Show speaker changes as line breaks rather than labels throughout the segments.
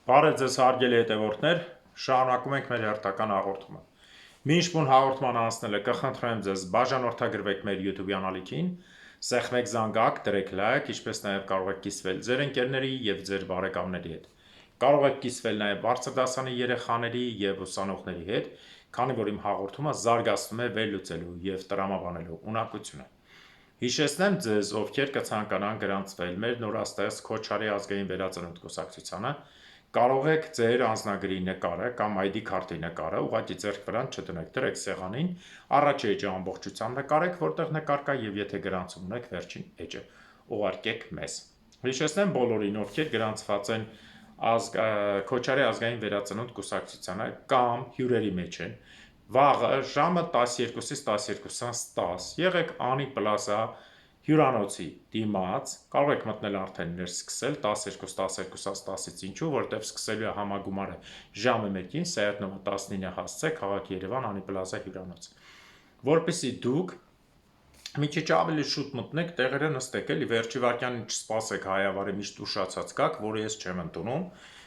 Բարև ձեզ հարգելի հետևորդներ, շարունակում ենք մեր հերթական հաղորդումը։ Մինչ բուն հաղորդման անցնելը կխնդրեմ ձեզ բաժանորդագրվեք մեր YouTube ալիքին, սեղմեք զանգակ, դրեք լայք, ինչպես նաև կարող եք կիսվել ձեր ընկերների եւ ձեր բարեկամների հետ։ Կարող եք կիսվել նաև բարձր դասանի երեխաների եւ ուսանողների հետ, քանի որ իմ հաղորդումը զարգացնում է վերլուծելու եւ տրամաբանելու ունակությունը։ Հիշեցնեմ ձեզ, ովքեր կցանկանան գրանցվել մեր նորաստեղծ Քոչարի ազգային վերածնունդ կուսակցությանը, կարող եք ձեր անձնագրի նկարը կամ ID քարտի նկարը ուղղակի ձեռք վրան չդնեք, դրեք սեղանին, առաջ էջը ամբողջությամբ նկարեք, որտեղ նկար կա, եւ եթե գրանցում ունեք, վերջին էջը ուղարկեք մեզ։ Հիշեցնեմ բոլորին, ովքեր գրանցված են Քոչարի ազգային վերածնունդ կուսակցությանը կամ հյուրերի մեջ են, վաղը ժամը 12-ից 12:10 եղեք Անի Պլազա հյուրանոցի դիմաց, կարող եք մտնել արդեն ներս սկսել 12:10-ից ինչու, որտեղ սկսելու է համագումարը ժամը 1-ին, Սայաթնովը 19-ը հասցեք, քաղաք Երևան, Անի Պլազա հյուրանոց, որպեսզի դուք մի քիչ ավելի շուտ մտնեք, տեղերը նստեք, էլի վերջի վայրկյանին չսպասեք հայավարի միշտ ուշացած գաք, որը ես չեմ ընդունում։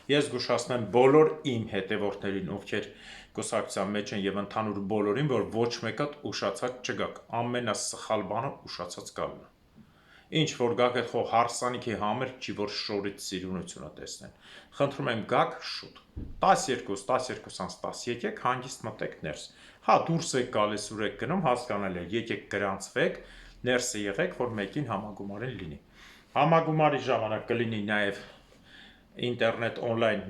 Ես գուշացնեմ բոլոր իմ հետևորդներին, ովքեր կուսակցության մեջ են եւ ընդհանուր բոլորին, որ ոչ մեկը ուշացած չգաք։ Ամենասխալ բանը ուշացած գալն է։ Ինչ որ գաք այդ հարսանիքի համեր չի, որ շորից սիրունությունը տեսնեն։ Խնդրում եմ գաք շուտ։ 12:10 եկեք հանգիստ մտեք ներս։ Հա, դուրս եք գալիս ուր եք գնում, հասկանալի է, եկեք գրանցվեք, ներսը եղեք, որ մեկին համագումարին լինի։ Համագումարի ժամանակ կլինի նաև ինտերնետ օնլայն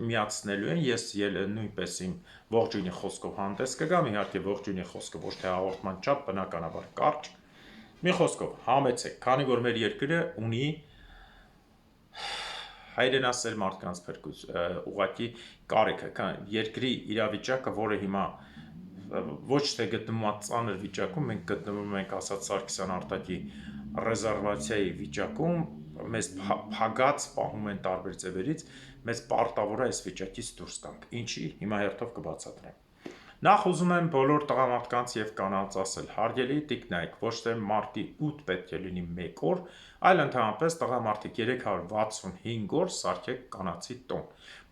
միացնելու են, ես նույնպես իմ ողջույնի խոսքով հանդես կգամ, իհարկե ողջույնի խոսքը ոչ թե հաղորդման չափ, բնականաբար կարճ։ Մի խոսքով համեցեք, քանի որ մեր երկրը ունի հայրենասեր մարդկանց ուղղակի կարիքը, երկրի իրավիճակը, որը հիմա ոչ թե գտնվում է ծանր վիճակում, մենք գտնվում ենք ասած Սարգսյան Արտակի ռեզերվացիայի վիճակում, մեզ փագած պահում են տարբեր ձևերից, մեզ պարտավոր է այս վիճակից դուրս գանք։ Ինչի, հիմա հերթով կբացատրեմ։ Նախ ուզում եմ բոլոր տղամարդկանց եւ կանանց ասել, հարգելի տիկնայք, ոչ թե մարտի 8 պետք է լինի 1 օր, այլ ընդհանրապես տղամարդիկ 365 օր սարքեք կանացի տոն։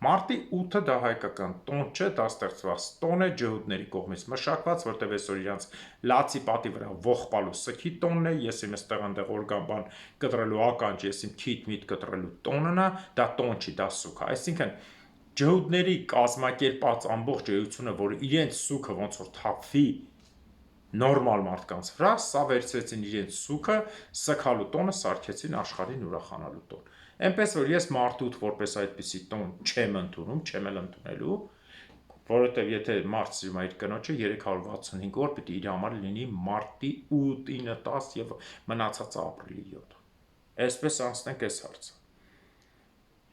Մարտի 8-ը դա հայկական տոն չէ, դա ստեղծված տոն է ջհուդների կողմից մշակված, որտեղ այսօր իրանց լացի պատի վրա ողբալու սքի տոնն է, ես իմ այստեղ այնտեղ օրգանբան կտրելու ականջ, ես իմ քիթ միտ կտրելու տոնն է, դա տոն չի, դա սուք է, այսինքն ջհուդների կազմակերպած ամբողջ էությունը, որ իրենց սուքը ոնց որ թափվի նորմալ մարդկանց վրա, սա վերցրեցին իրենց սուքը, սքալու տոնը սարքեցին աշխարհին ուրախանալու տոն։ Էնպես որ ես մարտուտ որպես այդպիսի տոն չեմ ընդունում, չեմ էլ ընդունելու, որովհետև եթե մարդ սիրում է իր կնոջը 365 օր պիտի իր համար լինի մարտի 8, 9, 10 եւ մնացածը ապրիլի 7։ Այսպես անցնենք այս հարցը։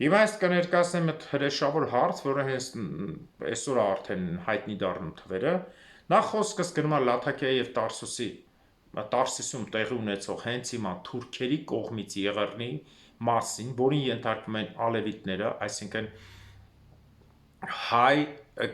Հիմա ես կներկայացնեմ այդ հրեշավոր հարց, որը հենց այսօր արդեն հայտնի դառնում թվերը։ Նախ խոսքս գնում է Լաթաքիայի եւ Տարսիսում տեղի ունեցող հենց հիմա թուրքերի կողմից եղեռնի մասին, որին ենթարկվում են ալևիտները, այսինքն հայ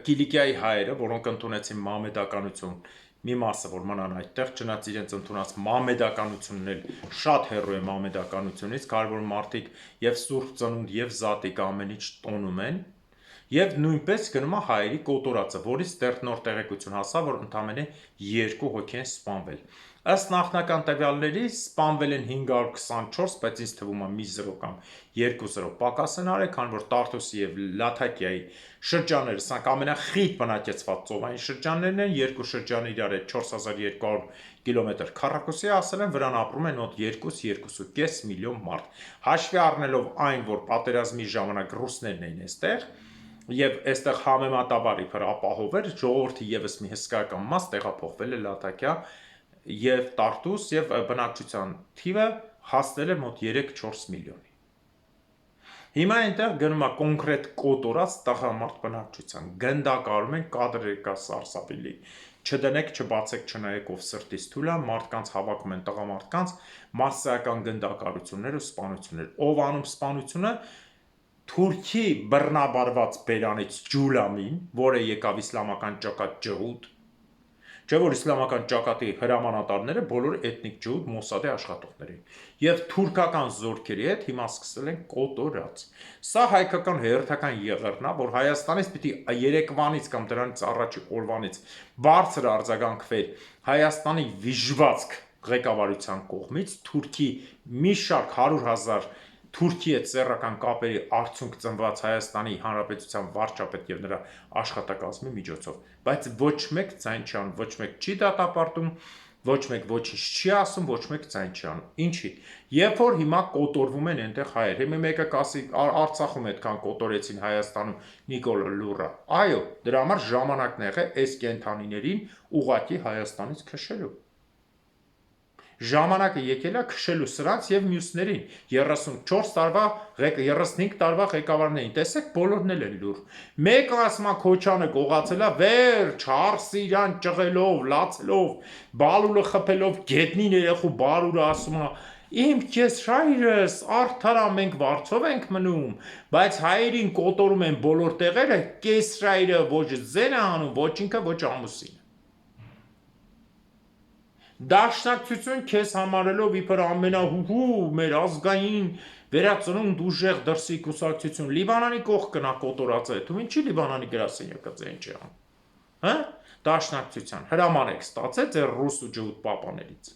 Կիլիկիայի հայերը, որոնք ընդունեցին մամեդականություն, մի մասը որ մնան այդտեղ, չնայած իրենց ընդունած մամեդականությունն էլ շատ հեռու է մամեդականությունից, կարևոր մարդիկ եւ սուրբ ծնունդ եւ զատիկ ամեն ինչ տոնում են, եւ նույնպես գնում է հայերի կոտորածը, որից դեռ նոր տեղեկություն հասավ, որ ընդամենը 2 հոգի են սպանվել։ Ըստ նախնական տվյալների սպանվել են 524, բայց ինձ թվում է մի 0 կամ 2-0 պակաս են արել, քանի որ Տարտուսի եւ Լաթաքիայի շրջանները, սրանք ամենախիտ բնակեցված ծովային շրջաններն են, երկու շրջանը իրար հետ 4200 կիլոմետր քառակուսի, ասել են վրան ապրում են մոտ 2-2.5 միլիոն մարդ։ Հաշվի առնելով այն, որ պատերազմի ժամանակ ռուսներն էին այստեղ, եւ այստեղ համեմատաբար իբր ապահով էր, ժողովրդի եւս մի հսկայական մաս տեղափոխվել է Լաթաքիա եւ Տարտուս եւ բնակչության թիվը հասնել է մոտ 3-4 միլիոնի։ Հիմա այնտեղ գնում է կոնկրետ կոտորած տղամարդ բնակչության, գնդակարում են կադրեր կա սարսափելի, չդնեք, չբացեք, չնայեք ով սրտից թույլ է, մարդկանց հավաքում են տղամարդկանց, մասսայական գնդակարություններ ու սպանություններ, ով անում սպանությունը Թուրքի բռնաբարված բերանից Ջուլամին, որը եկավ իսլամական ճակատ ջհուդ, Չէ՞ որ իսլամական ճակատի հրամանատարները բոլորը էթնիկ ջուդ Մոսադի աշխատողներ էին։ Եվ թուրքական զորքերի հետ հիմա սկսել են կոտորած։ Սա հայկական հերթական եղերնա, որ Հայաստանից պիտի երեկվանից կամ դրանից առաջի օրվանից բարձր արձագանքվեր Հայաստանի վիժվածք ղեկավարության կողմից Թուրքի մի շարք 100,000 Թուրքի հետ սեռական կապերի արդյունք ծնված Հայաստանի Հանրապետության վարչապետ եւ նրա աշխատակազմի միջոցով, բայց ոչ մեկ ձայն չի անում, ոչ մեկ չի դատապարտում, ոչ մեկ ոչինչ չի ասում, ոչ մեկ ձայն չի անում։ Ինչի՞։ Երբ որ հիմա կոտորվում են այնտեղ հայեր, հիմա մեկը կասի Արցախում այդքան կոտորեցին Հայաստանում Նիկոլ Լուռա։ Այո, դրա համար ժամանակն եղե այս կենթանիներին ուղղակի Հայաստանից քշելու։ Ժամանակը եկել է քշելու սրանց եւ մյուսներին 34 տարվա 35 տարվա ղեկավարներին տեսեք բոլորն են լուր մեկը ասում է Քոչանը գողացել է վերջ հարսի իրան ճղելով լացելով բալուրը խփելով գետնին երախու բարուրը ասում է իմ կեսրայրս արդարա մենք վարձով ենք մնում բայց հայերին կոտորում են բոլոր տեղերը կեսրայրը ոչ ձեն է անում ոչ ինքը ոչ ամուսինը Դաշնակցություն քեզ համարելով իբր ամենահուհու մեր ազգային վերածնունդ ուժեղ դրսի կուսակցություն Լիբանանի կողք կնա կոտորած է դու ինչի Լիբանանի գրասենյակը ձեն չի անում հա Դաշնակցության հրաման եք ստացել ձեր ռուս ու ջհուդ պապաներից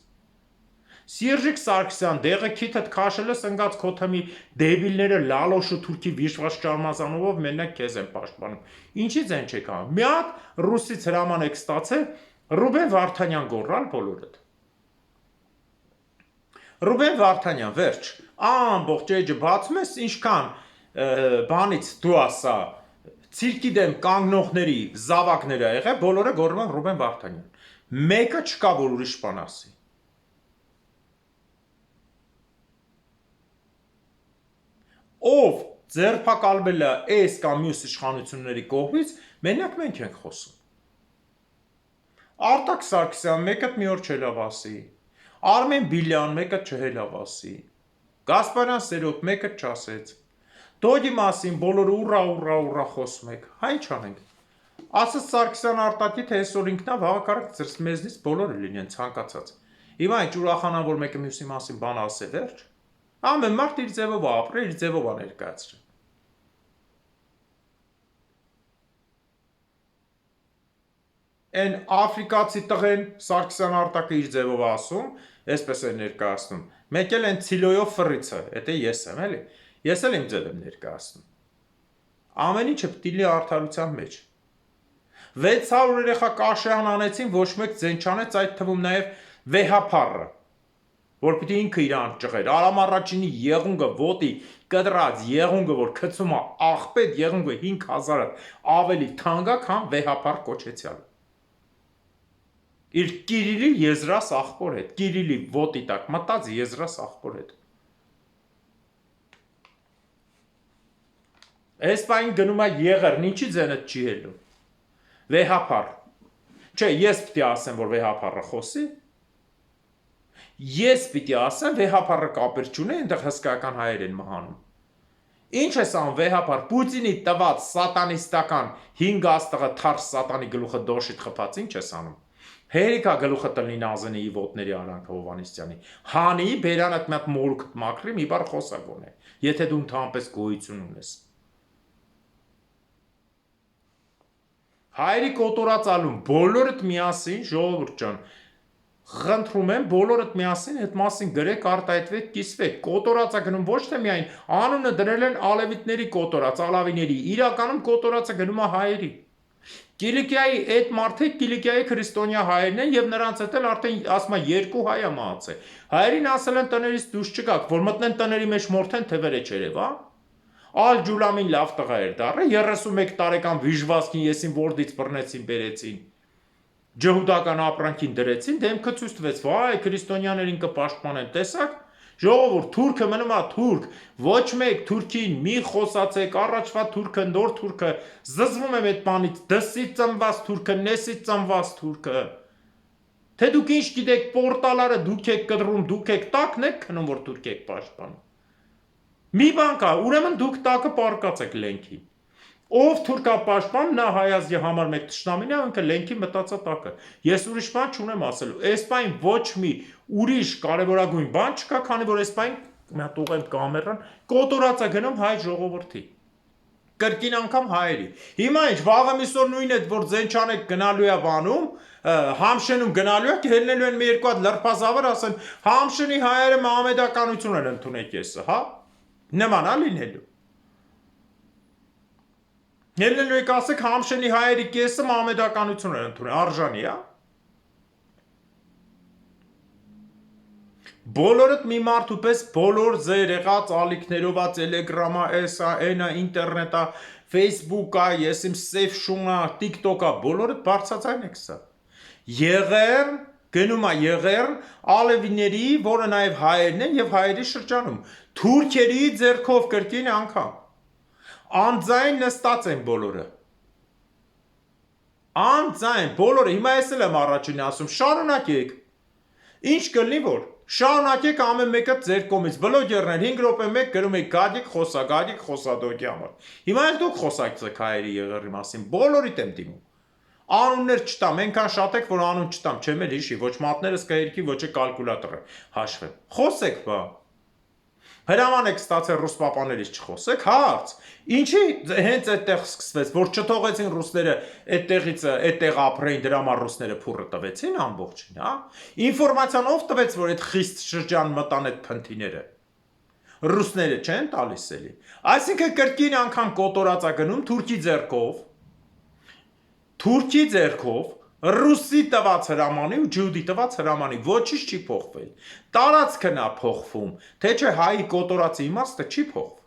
Սիերժիկ Սարգսյան դեղը քիթդ քաշելս ընկած քո թմի դեբիլները լալոշ ու թուրքի վիժված ճարմազանով մենակ քեզ են պաշտպանում ինչի ձեն չեք անում մի հատ ռուսից հրաման եք ստացել Ռուբեն Վարդանյան գորալ բոլորդ Ռուբեն Վարդանյան վերջ ամբողջ էջը բացում ես ինչքան բանից դու ասա ցիրկի դեմ կանգնողների զավակները եղե բոլորը գոռում են Ռուբեն Վարդանյան մեկը չկա որ ուրիշ բան ասի ով ձերբակալվել է այս կամ մյուս իշխանությունների կողմից մենակ մենք ենք խոսում Արտակ Սարգսյան մեկը մի օր չելավ ասի Արմեն Բիլյան մեկը չհելավ ասի Գասպարյան Սերոտ մեկը չասեց Դոդի մասին բոլորը ուռա խոսում եք հայ չանենք ասաց Սարգսյան Արտակի թե այսօր ինքնա վաղակարակ ծրս մեզնից բոլորը լինեն ցանկացած Հիմա ինչ ուրախանան որ մեկը մյուսի մասին բան ասե վերջ ամեն մարդ իր ձևով ապրի իր ձևով ներկայացրի Այն աֆրիկացի տղեն Սարգսյան Արտակը իր ձևով ասում, այսպես է ներկայացնում։ Մեկ էլ այն ցիլոյով ֆրիցը, դա ես եմ, էլի։ Ես էլ իմ ձև եմ ներկայացնում։ Ամեն ինչը պիտի լինի արդարության մեջ։ 600 երեխա կաշեան անեցին, ոչ մեկ ձեն չանեց, այդ թվում նաև վեհափառը, որ պիտի ինքը իրան ճղեր։ Արամ առաջինի եղունգը ոտի կտրած եղունգը, որ գցում է աղբետ եղունգը 5000-ը ավելի թանկ է, քան վեհափառ կոչեցյալը։ Իր Կիրիլի եզրաս աղբոր հետ, Կիրիլի ոտի տակ մտած եզրաս աղբոր հետ։ Այս պայն գնում է եղերն, ինչի ձենդ չի հելում։ Վեհափառ։ Չէ, ես պիտի ասեմ, որ վեհափառը խոսի։ Ես պիտի ասեմ, վեհափառը կապեր չունի, այնտեղ հսկայական հայեր են մահանում։ Ինչ ես անում վեհափառ Պուտինի տված սատանիստական 5 աստղը թարս սատանի գլուխը դոշիտ խփած ինչ ես անում։ Հերիկա գլուխը տնի Նազենի ոտների Արանքը Հովանեսյանի։ Հանի բերանդ մի հատ մորուք մաքրի մի բար խոսագոն է։ Եթե դու ընդհանրապես գոյություն ունես։ Հայերի կոտորած ալում բոլորդ միասին ժողովուրդ ջան խնդրում եմ բոլորդ միասին այդ մասին գրեք արտահայտվեք կիսվեք կոտորածը գնում ոչ թե միայն անունը դրել են ալևիտների կոտորած ալավիների իրականում կոտորածը գնում է հայերի Կիլիկիայի այդ մարդիկ Կիլիկիայի քրիստոնյա հայերն են եւ նրանց հետ էլ արդեն ասում է երկու հայ է մահացել հայերին ասել են տներից դուրս չգաք որ մտնեն տների մեջ մորթեն թվերը չերևա Ալ Ջուլամին լավ տղա էր դառը 31 տարեկան վիժվածքին եսին որդից բռնեցին բերեցին Ջհուդական ապրանքին դրեցին դեմքը ցույց տվեց վայ քրիստոնյաներին կպաշտպանեն տեսակ ժողովուրդ թուրքը մնում է թուրք ոչ մեկ թուրքին մի խոսացեք առաջվա թուրքը նոր թուրքը զզվում եմ այդ բանից դսից ծնված թուրքը նեսից ծնված թուրքը թե դուք ինչ գիտեք պորտալարը դուք եք կդրում դուք եք տակն եք քնում որ թուրք եք պաշտպանում մի բան կա ուրեմն դուք տակը պարկած եք լենքի Ով թուրքապաշտպան, նա հայազգի համար մեկ թշնամին է, ինքը լենքի մտածա տակը։ Ես ուրիշ բան չունեմ ասելու։ Էսպայն ոչ մի ուրիշ կարևորագույն բան չկա, քանի որ էսպայն մի հատ ուղեմ կամերան կոտորած է գնում հայ ժողովրդի։ Կրկին անգամ հայերի։ Հիմա ինչ վաղը միսօր նույն է, որ Զենչանեկ գնալու է բանում, Համշենում գնալու է, ելնելու են մի երկու հատ լրբազավր, ասեն, Համշենի հայերը մահամեդականություն են ընդունել կեսը, հա։ Նման է լինելու։ Ելնելու եք ասեք Համշենի հայերի կեսը մահամեդականություն են ընդունել, արժանի է։ Բոլորդ մի մարդու պես բոլոր ձեր եղած ալիքներով, Տելեգրամա, էսա, այնա, ինտերնետա, Facebook-ա, ես իմ սեյֆ շունա, TikTok-ա, բոլորդ բարձրացան եք սա։ Եղեռն, գնում է Եղեռն, ալևիների, որը նաև հայերն են և հայերի շրջանում, թուրքերի ձեռքով կրկին անգամ, անձայն նստած են բոլորը, անձայն, բոլորը, հիմա ես էլ եմ առաջին ասում, շարունակեք, ինչ կլինի որ, շարունակեք ամեն մեկը ձեր կողմից, բլոգերներ 5 րոպե մեկ գրում եք գադիկ խոսադոկի համար, հիմա էլ դուք խոսակցեք հայերի Եղեռի մասին, բոլորիդ եմ դիմում, անուններ չտամ, ենքան շատ եք, որ անուն չտամ, չեմ էլ հիշի, ոչ մատներս կերքի, ոչ է կալկուլատորը հաշվեմ, խոսեք բա, հրաման եք ստացել ռուս պապաներից չխոսեք, հարց, ինչի հենց այդտեղ սկսվեց, որ չթողեցին ռուսները այդտեղ ապրեին, դրա համար ռուսները փուռը տվեցին ամբողջին, հա, ինֆորմացիան ով տվեց, որ այդ խիստ շրջան մտան այդ փնթիները, ռուսները չեն տալիս էլի, այսինքն կրկին անգամ կոտորածա գնում Թուրքի ձեռքով, ռուսի տված հրամանի ու ջուդի տված հրամանի, ոչինչ չի փոխվել, տարածքն է փոխվում, թե չէ հայի կոտորածի իմաստը չի փոխվում։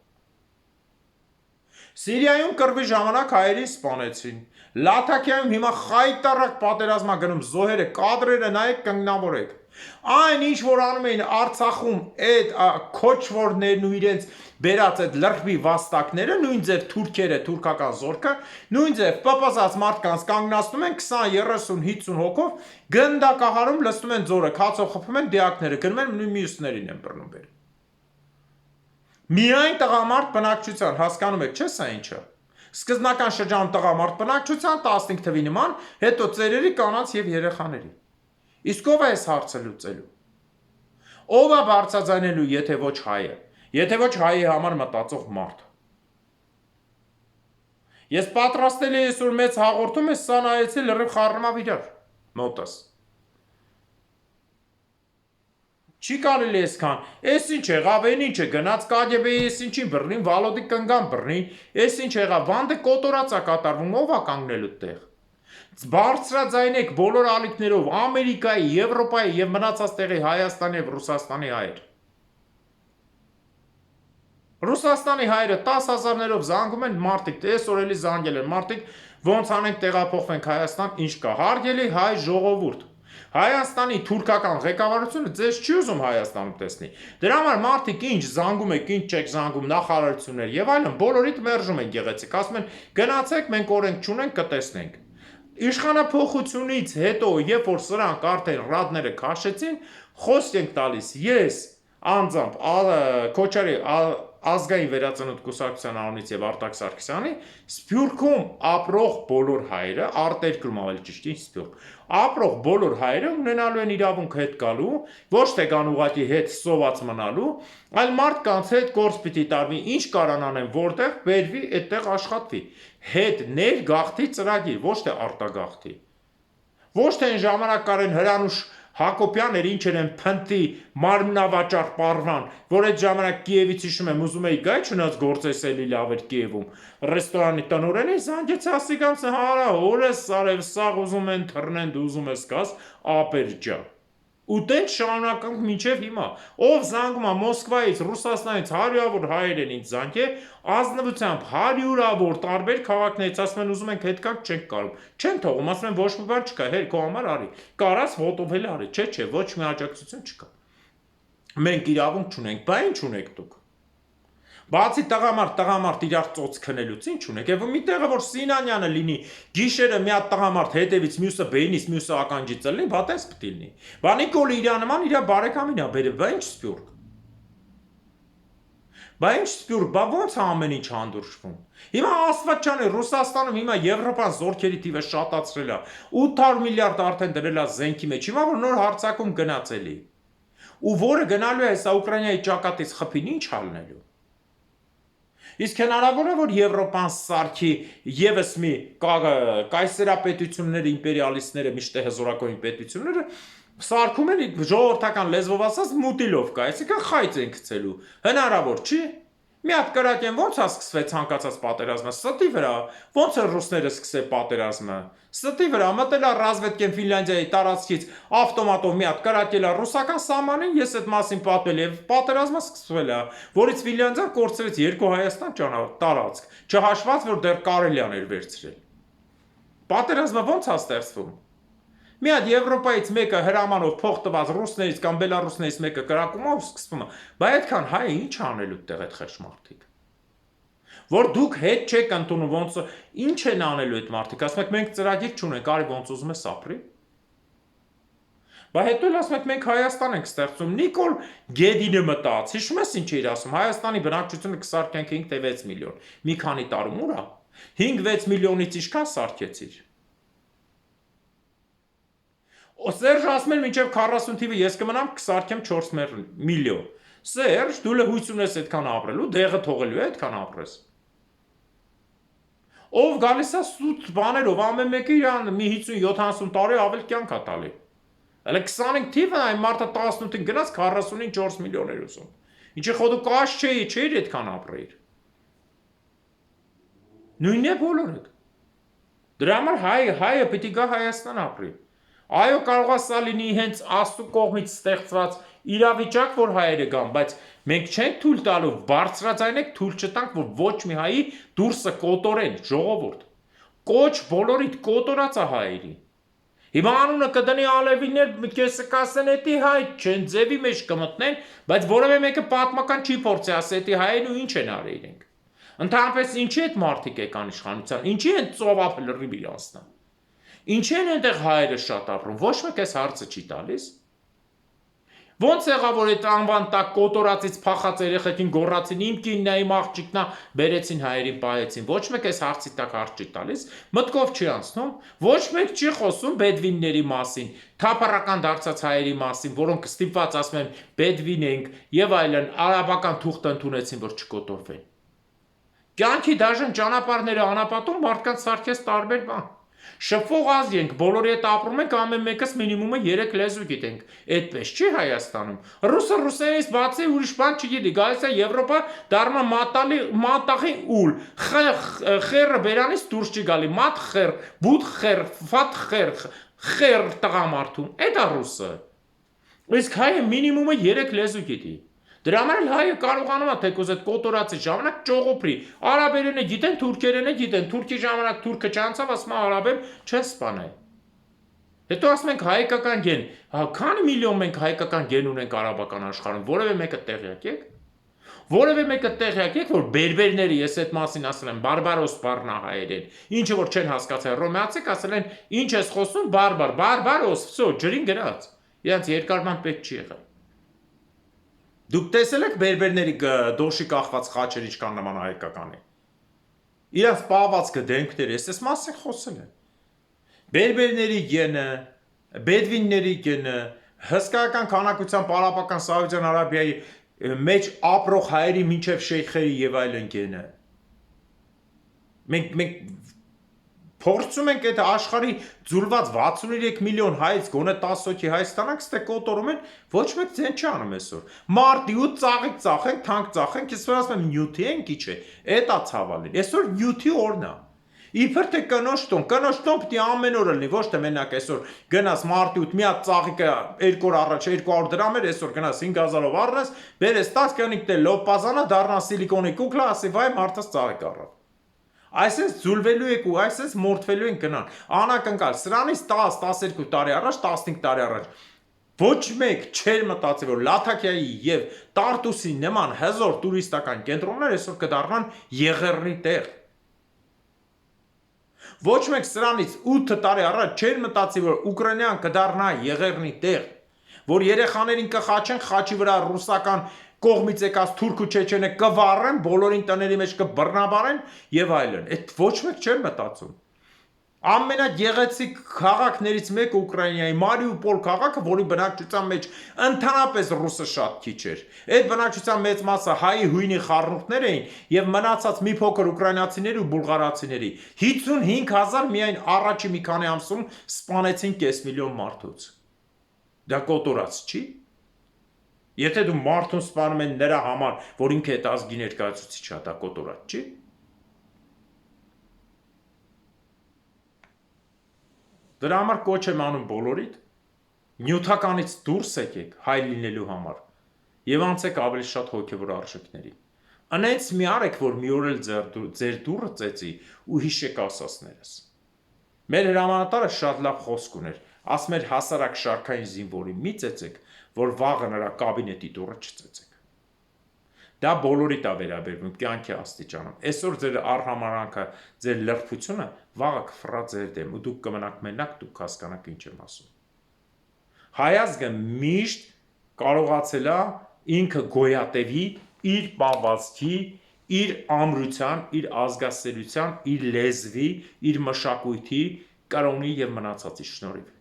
Սիրիայում կռվի ժամանակ հայերին սպանեցին, Լաթաքիայում հիմա խայտառակ պատերազմա գնում զոհերը, կադրերը նայեք կանգնավորեք, այն ինչ որ անում էին Արցախում այդ քոչվորներն ու իրենց բերած այդ լրբի վաստակները, նույն ձև թուրքերը, թուրքական զորքը, նույն ձև պապազած մարդկանց կանգնացնում են 20, 30, 50 հոգով, գնդակահարում լստում են ձորը, քացով խփում են դիակները, գնում են նույն մյուսներին են բռնում բերում։ Միայն տղամարդ բնակչության, հասկանում եք, չէ՞ սա ինչը։ Սկզբնական շրջանում տղամարդ բնակչության 15 թվի նման, հետո ծերերի, կանանց եւ երեխաների։ Իսկ ով է այս հարցը լուծելու։ Ով է բարձրաձայնելու, եթե ոչ հայը։ Եթե ոչ հայի համար մտածող մարդ։ Ես պատրաստել եմ այսօր մեծ հաղորդում, ես սա նայեցի լրիվ խառնումով իրար մոտս։ Չի կարելի այսքան, ես ինչ եղավ, այն ինչ է, գնաց կագեբեի, ես ինչին բռնին, վալոդի կնգան բռնին, ես ինչ եղավ, վանդը կոտորած է կատարվում, ով է կանգնելու տեղ։ Բարձրաձայնեք բոլոր ալիքներով, Ամերիկայի, Եվրոպայի և մնացած տեղի Հայաստանի և Ռուսաստանի հայեր։ Ռուսաստանի հայերը 10,000-ներով զանգում են մարդիկ, այսօր էլի զանգել են մարդիկ, ոնց անենք տեղափոխվենք Հայաստան, ինչ կա, հարգելի հայ ժողովուրդ։ Հայաստանի թուրքական ղեկավարությունը ձեզ չի ուզում Հայաստանում տեսնի։ Դրա համար մարդիկ ինչ զանգում եք, ինչ չեք զանգում, նախարարություններ եւ այլն, բոլորիդ մերժում են գեղեցիկ, ասում են գնացեք, մենք օրենք չունենք, կտեսնենք։ Իշխանափոխությունից հետո, երբ որ սրանք արդեն ռադները քաշեցին, խոսք ենք տալիս, ես անձամբ Քոչարի ազգային վերածնունդ կուսակցության անունից եւ Արտակ Սարգսյանի Սփյուռքում ապրող բոլոր հայերը, արտերկրում ավելի ճիշտ ինչ Սփյուռք, ապրող բոլոր հայերը ունենալու են իրավունք հետ գալու, ոչ թե կան ուղղակի հետ սոված մնալու, այլ մարդկանց հետ գործ պիտի տարվի, ինչ կարան անեն, որտեղ բերվի, այդտեղ աշխատվի, հետ ներգաղթի ծրագիր, ոչ թե արտագաղթի, ոչ թե այն ժամանակ կարեն Հրանուշ Հակոբյաններ ինչեր են փնտի մարմնավաճառ պարվան, որ այդ ժամանակ Կիևից հիշում եմ ուզում էի գայ չնայած գործես էլի լավ էր Կիևում, ռեստորանի տնօրենի զանգեց ասիգանց հարա օրես սարև սաղ ուզում են թռնեն դու ուզում ես գաս ապերջա։ Ու տենց շարունակենք մինչև հիմա, ով զանգում է Մոսկվայից, Ռուսաստանից հարյուրավոր հայեր են ինձ զանգել, ազնվությամբ հարյուրավոր տարբեր քաղաքներից ասում են ուզում ենք հետ գանք չենք կարող, չեն թողում, ասում են ոչ մի բան չկա, հեր քո համար արի, կարաս ոտով էլ արի, չէ, ոչ մի աջակցություն չկա։ Մենք իրավունք չունենք, բա ինչ ունեք դուք։ Բացի տղամարդ իրար ծոց քնելուց ինչ ունեք, եւ մի տեղը որ Սինանյանը լինի, գիշերը մի հատ տղամարդ հետևից մյուսը բենից, մյուսը ականջից լինի, բա տես պիտի լինի։ Բա Նիկոլը իր նման իր բարեկամին է բերել, բա ինչ Սփյուռք։ Բա ինչ սպյուր, բա ոնց է ամեն ինչ հանդուրժվում։ Հիմա Աստված ջանի Ռուսաստանում հիմա Եվրոպան զորքերի թիվը շատացրել է։ 800 միլիարդ արդեն դրել է զենքի մեջ։ Հիմա որ նոր հարձակում գնացելի։ Ու որը գնալու է հեսա Ուկրաինայի ճակատից խփին ինչ ալնելու։ Իսկ հնարավոր է որ Եվրոպան սարքի եւս մի կայսերապետությունները, իմպերիալիստները, միշտ հզորակոյին պետությունները սարքում են ժողովրդական լեզվով ասած մուտիլով կա, այսինքն խայծ են գցելու։ Հնարավոր չի։ Մի հատ կրակեն ոնց է սկսվել ցանկացած պատերազմը, ստի վրա, ոնց է ռուսները սկսել պատերազմը։ Ստի վրա մտել է ռազմետկեն Ֆինլանդիայի տարածքից ավտոմատով մի հատ կրակել է ռուսական սահմանին, ես այդ մասին պատմել եմ, պատերազմը սկսվել է, որից Ֆինլանդիան կորցրեց երկու Հայաստան տարածք, չհաշված որ դեռ Կարելյան էր վերցրել։ Պատերազմը ոնց է ստեղծվում։ Մի հատ Եվրոպայից մեկը հրամանով փող տված ռուսներից կամ բելարուսներից մեկը կրակումով սկսվում է, բայց այդքան հայը ինչ անելու տեղ այդ խեղճ մարդիկ։ Որ դուք հետ չեք ընդունում ոնց ինչ են անելու այդ մարդիկ, ասում եք մենք ծրագիր չունենք, արի ոնց ուզում ես ապրի։ Բայց հետո էլ ասում եք մենք Հայաստան ենք ստեղծում։ Նիկոլ Գեդինը մտած, հիշում ես ինչ էր ասում, Հայաստանի բնակչությունը կսարքենք 5 թե 6 միլիոն։ Մի քանի տարում ուր է։ 5-6 միլիոնից ինչքան սարքեցիր։ Սերժ ասում էր մինչև 40 թիվը ես կմնամ կսարքեմ 4 միլիոն։ Սերժ, դու լը հույս ունես այդքան ապրելու, դեղը թողելու է այդքան ապրես։ Ով գալիս է սուտ բաներով, ամեն մեկը իրան մի 50-70 տարի ավել կյանք է տալի։ Հələ 25 թիվը այն մարդը 18-ին գնաց 40-ին 4 միլիոն էր ուզում։ Ինչի խո դու կաշ չէիր այդքան ապրեիր։ Նույնն է բոլորը։ Դրա համար հայը պիտի գա Հայաստան ապրի։ Այո, կարող է սա լինի հենց Աստծո կողմից ստեղծված իրավիճակ, որ հայերը գան, բայց մենք չենք թույլ տալու, բարձրաձայնեք թույլ չտանք, որ ոչ մի հայի դուրսը կոտորեն, ժողովուրդ։ Կոչ բոլորիդ կոտորած է հայերի։ Հիմա անունը կդնի ալևիներ, կեսը կասեն էդի հայ, չեն ձևի մեջ կմտնեն, բայց որևէ մեկը պատմական չի փորձի ասել էդի հայերն ու ինչ են արել իրենք։ Ընդհանրապես ինչի այդ մարդիկ եկան իշխանության, ինչի են ծովափ լրիվ իրանցնան։ Ինչի են այնտեղ հայերը շատ ապրում, ոչ մեկ այս հարցը չի տալիս։ Ոնց եղավ որ այդ անվան տակ կոտորածից փախած երեխեքին գոռացին իմ կինն է, իմ աղջիկն է, բերեցին հայերին պահեցին։ Ոչ մեկ այս հարցի տակ հարց չի տալիս, մտքով չի անցնում, ոչ մեկ չի խոսում բեդվինների մասին, թափառական դարձած հայերի մասին, որոնք ստիպված ասում են բեդվին ենք եւ այլն, արաբական թուղթ ընդունեցին, որ չկոտորվեն։ Կյանքի դաժան ճանապարհները անապատում մարդկանց սարքես տարբեր բան։ Շփվող ազգ ենք, բոլորի հետ ապրում ենք, ամեն մեկս մինիմումը 3 լեզու գիտենք։ Այդպես չի Հայաստանում։ Ռուսը ռուսերենից բացի ուրիշ բան չգիտի, գալիս է Եվրոպա, դառնա մատաղի ուլ։ Խերը բերանից դուրս չի գալի, մատ խեր, բուտ խեր, ֆատ խեր տղամարդու։ Այդ է ռուսը։ Իսկ հայը մինիմումը 3 լեզու գիտի։ Դրա համար էլ հայը կարողանում է թեկուզ այդ կոտորածի ժամանակ ճողոպրի։ Արաբերենը գիտեն, թուրքերենը գիտեն, թուրքի ժամանակ թուրքը չանցավ, ասում է արաբեր չեն սպանել։ Հետո ասում ենք հայկական գեն, քանի միլիոն մենք հայկական գեն ունենք արաբական աշխարհում, որևէ մեկը տեղյակ եք։ Որևէ մեկը տեղյակ եք, որ բերբերները, ես այդ մասին ասել եմ, բարբարոս բառնա հայեր են, ինչը որ չեն հասկացել, ռոմեացիք ասել են, ինչ ես խոսում, բարբարոս, վсё, ջրին գրած։ Իրանց երկարման պետք չի եղել։ Դուք տեսել եք բերբերների դոշի կախված խաչեր ինչքան նման հայկականի։ Իրանց պահվածքը դեմքներ, ես այս մասին խոսել եմ։ Բերբերների գենը, բեդվինների գենը, հսկայական քանակությամբ արաբական Սաուդյան Արաբիայի մեջ ապրող հայերի մինչև շեյխերի եւ այլն գենը։ Մենք փորձում ենք այդ աշխարհի ձուլված 63 միլիոն հայից գոնե 10 հոգի Հայաստանանք ստե կոտորում են, ոչ մեկ ձեն չի անում այսօր։ Մարտի ու ծաղիկ ծախենք, թանկ ծախենք, ես ասում եմ նյութի են քիչ է։ Էդա ցավալին։ Այսօր նյութի օրն է։ Իբր թե կնոջ տոն պիտի ամեն օր լինի, ոչ թե մենակ այսօր գնաս մարտի ու մի հատ ծաղիկը 2 օր առաջ 200 դրամ էր, այսօր գնաս 5000-ով առնես, բերես 10 կնիկ դե լոպազանա դառնա սիլիկոնի կուկլա, ասի վայ մարդս ծաղիկ առավ։ Այսպես ձուլվելու եք ու այսպես մորթվելու են գնան։ Անակնկալ, սրանից 10-12 տարի առաջ, 15 տարի առաջ ոչ մեկ չէր մտածի, որ Լաթաքիայի եւ Տարտուսի նման հզոր տուրիստական կենտրոններ այսօր կդառնան եղեռնի տեղ։ Ոչ մեկ սրանից 8 տարի առաջ չէր մտածի, որ Ուկրաինան կդառնա եղեռնի տեղ, որ երեխաներին կխաչեն խաչի վրա ռուսական կողմից եկած թուրք ու չեչենը կվառեն, բոլորին տների մեջ կբռնաբարեն եւ այլն։ Այդ ոչ մեկ չէր մտածում։ Ամենագեղեցիկ քաղաքներից մեկը Ուկրաինայի Մարիուպոլ քաղաքը, որի բնակչության մեջ ընդհանրապես ռուսը շատ քիչ էր։ Այդ բնակչության մեծ մասը հայի հույնի խառնուրդներ էին եւ մնացած մի փոքր ուկրաինացիների ու բուլղարացիների։ 55,000 միայն առաջի մի քանի ամսում սպանեցին կես միլիոն մարդուց։ Դա կոտորած չի։ Եթե դու մարդուն սպանում են նրա համար, որ ինքը այդ ազգի ներկայացուցիչ է, դա կոտորած չի։ Դրա համար կոչ եմ անում բոլորիդ, նյութականից դուրս եկեք հայ լինելու համար եւ անցեք ավելի շատ հոգեվոր արժեքների։ Անենց մի արեք, որ մի օր էլ ձեր դուռը ծեծի ու հիշեք ասածներս։ Մեր հրամանատարը շատ լավ խոսք ուներ, ասում էր հասարակ շարքային զինվորի մի ծեծեք, որ վաղը նրա կաբինետի դուռը չծեծեք։ Դա բոլորիդ է վերաբերվում կյանքի աստիճանում։ Այսօր ձեր արհամարանքը, ձեր լրբությունը վաղը կֆռա ձեր դեմ ու դուք կմնաք մենակ, դուք հասկանաք ինչ եմ ասում։ Հայազգը միշտ կարողացել է ինքը գոյատևի իր պահվածքի, իր ամրության, իր ազգասերության, իր լեզվի, իր մշակույթի, կրոնի եւ մնացածի շնորհիվ։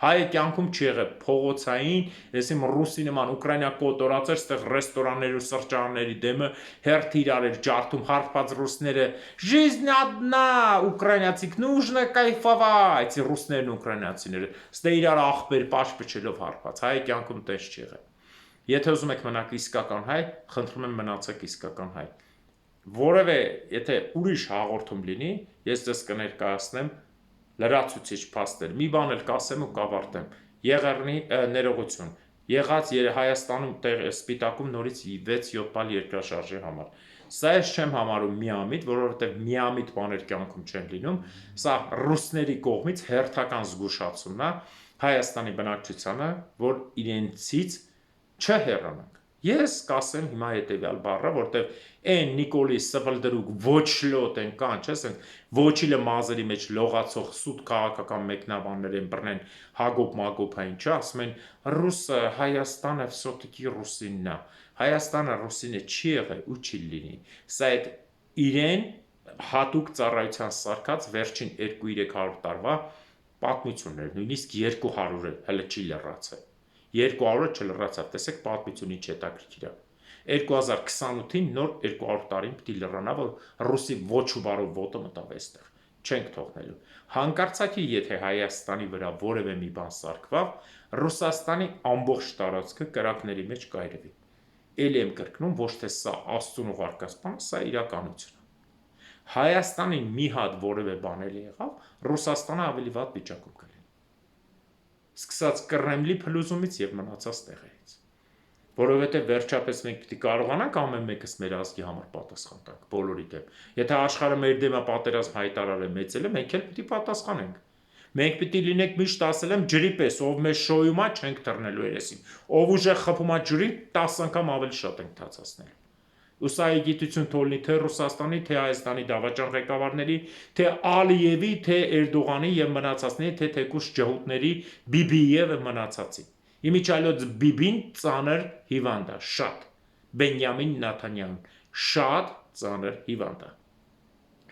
Հայը կյանքում չի եղել փողոցային, այսինքն ռուսի նման Ուկրաինա կոտորած էր, այդտեղ ռեստորանների ու սրճարանների դեմը հերթ իրար էր ջարդում հարբած ռուսները «Жизнь одна, ուկրաինացիք, нужно кайфовать», ռուսներն ու ուկրաինացիները, ստե իրար աղբեր պաշպչելով հարբած, հայը կյանքում տես չի եղել։ Եթե ուզում եք մնաք իսկական հայ, խնդրում եմ մնացեք իսկական հայ։ Որևէ, եթե ուրիշ հաղորդում լինի, ես ձեզ կներկայացնեմ լրացուցիչ փաստեր, մի բան էլ կասեմ ու կավարտեմ։ Եղեռնի ներողություն։ Եղած Հայաստանում Սպիտակում նորից 6-7 բալ երկրաշարժի համար։ Սա ես չեմ համարում միամիտ, որովհետև միամիտ բաներ կյանքում չեն լինում։ Սա ռուսների կողմից հերթական զգուշացումն է Հայաստանի բնակչությանը, որ իրենցից չհեռանանք։ Ես կասեմ հիմա հետևյալ բառը, որտեվ այն Նիկոլի Սվլդրուկ ոչլոտ են կան, չես են ոչիլը մազերի մեջ լողացող սուտ քաղաքական մեկնաբաններ են բռնեն Հակոբ Մակոբային, չէ, ասում են ռուսը Հայաստանը все-таки ռուսինն է։ Հայաստանը ռուսինը չի եղել ու չի լինի։ Սա այդ իրեն հատուկ ծառայության սարքած վերջին 2-300 տարվա պատմություններ, նույնիսկ 200 էլ հələ չի լրացել։ 200-ը չլրացավ, տեսեք պատմությունը ինչ հետաքրքիր է։ 2028-ին նոր 200 տարին պիտի լրանա, որ ռուսի ոչ ու բարով ոտը մտավ այստեղ։ Չենք թողնելու։ Հանկարծակի, եթե Հայաստանի վրա որևէ մի բան սարքվավ, Ռուսաստանի ամբողջ տարածքը կրակների մեջ կայրվի։ Էլի եմ կրկնում, ոչ թե սա Աստծուն ուղարկած բան, սա իրականություն է։ Հայաստանին մի հատ որևէ բան էլ եղավ, Ռուսաստանը ավելի վատ վիճակում կլինի։ Սկսած Կրեմլի փլուզումից եւ մնացած տեղերից։ Որովհետեւ վերջապես մենք պիտի կարողանանք ամեն մեկս մեր ազգի համար պատասխան տանք բոլորի դեմ։ Եթե աշխարհը մեր դեմը պատերազմ հայտարարել է մեծել է, մենք էլ պիտի պատասխանենք։ Մենք պիտի լինենք միշտ ասել եմ ջրի պես, ով մեզ շոյում է, չենք թռնելու երեսին։ Ով ուժեղ խփում է ջրին, 10 անգամ ավելի շատ ենք թացացնելու։ Ու սա գիտություն թողնի թե Ռուսաստանի, թե Հայաստանի դավաճան ղեկավարների, թե Ալիևի, թե Էրդողանի եւ մնացածների, թե թեկուս ջհուդների, Բիբիի եւ մնացածի։ Իմիջիայլոց Բիբին ծանր հիվանդ է, շատ։ Բենյամին Նաթանյահուն շատ ծանր հիվանդ է։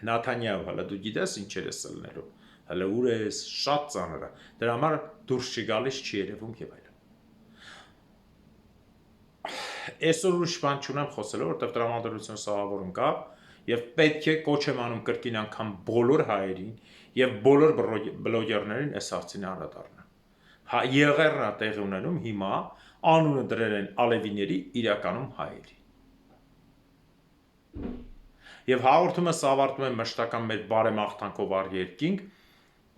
Նաթանյահու, հələ դու գիտես ինչեր ես ելնելու, հələ ուր ես, շատ ծանր է։ Դրա համար դուրս չի գալիս, չի երևում եւ այլն։ Այսօր ուրիշ բան չունեմ խոսելու, որտեղ տրամադրություն սահավորում կա եւ պետք է կոչ եմ անում կրկին անգամ բոլոր հայերին եւ բոլոր բլոգերներին այս հարցին անդրադառնալ։ Եղեռնա տեղի ունենում հիմա անունը դրել են ալևիների, իրականում հայերի։ Եվ հաղորդումս ավարտում եմ մշտական մեր բարեմաղթանքով առ երկինք,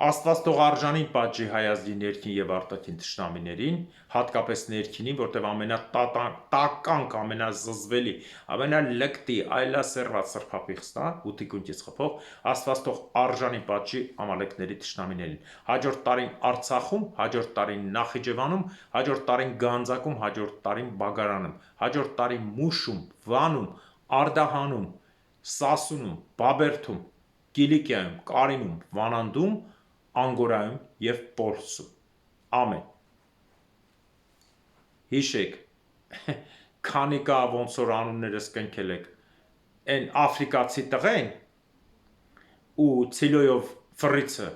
Աստված թող արժանին պատժի հայազգի ներքին եւ արտաքին թշնամիներին, հատկապես ներքինին, որտեղ ամենատականք, ամենազզվելի, ամենալկտի, այլասերված սրբապիղծն է, ու թիկունքից խփող, Աստված թող արժանին պատժի ամալեկների թշնամիներին։ Հաջորդ տարին Արցախում, հաջորդ տարին Նախիջևանում, հաջորդ տարին Գանձակում, հաջորդ տարին Բագարանում, հաջորդ տարին Մուշում, Վանում, Արդահանում, Սասունում, Բաբերդում, Կիլիկիայում, Կարինում, Վանանդում, Անգորայում և Պոլսում։ Ամեն։ Հիշեք, քանի կա ոնց որ անուններս կնքել եք, այն աֆրիկացի տղեն ու ցիլոյով ֆռիցը,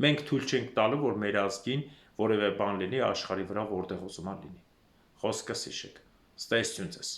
մենք թույլ չենք տալու, որ մեր ազգին որևէ բան լինի աշխարհի վրա, որտեղ ուզում ա լինի։ Խոսքս հիշեք։ Ստեսություն ձեզ։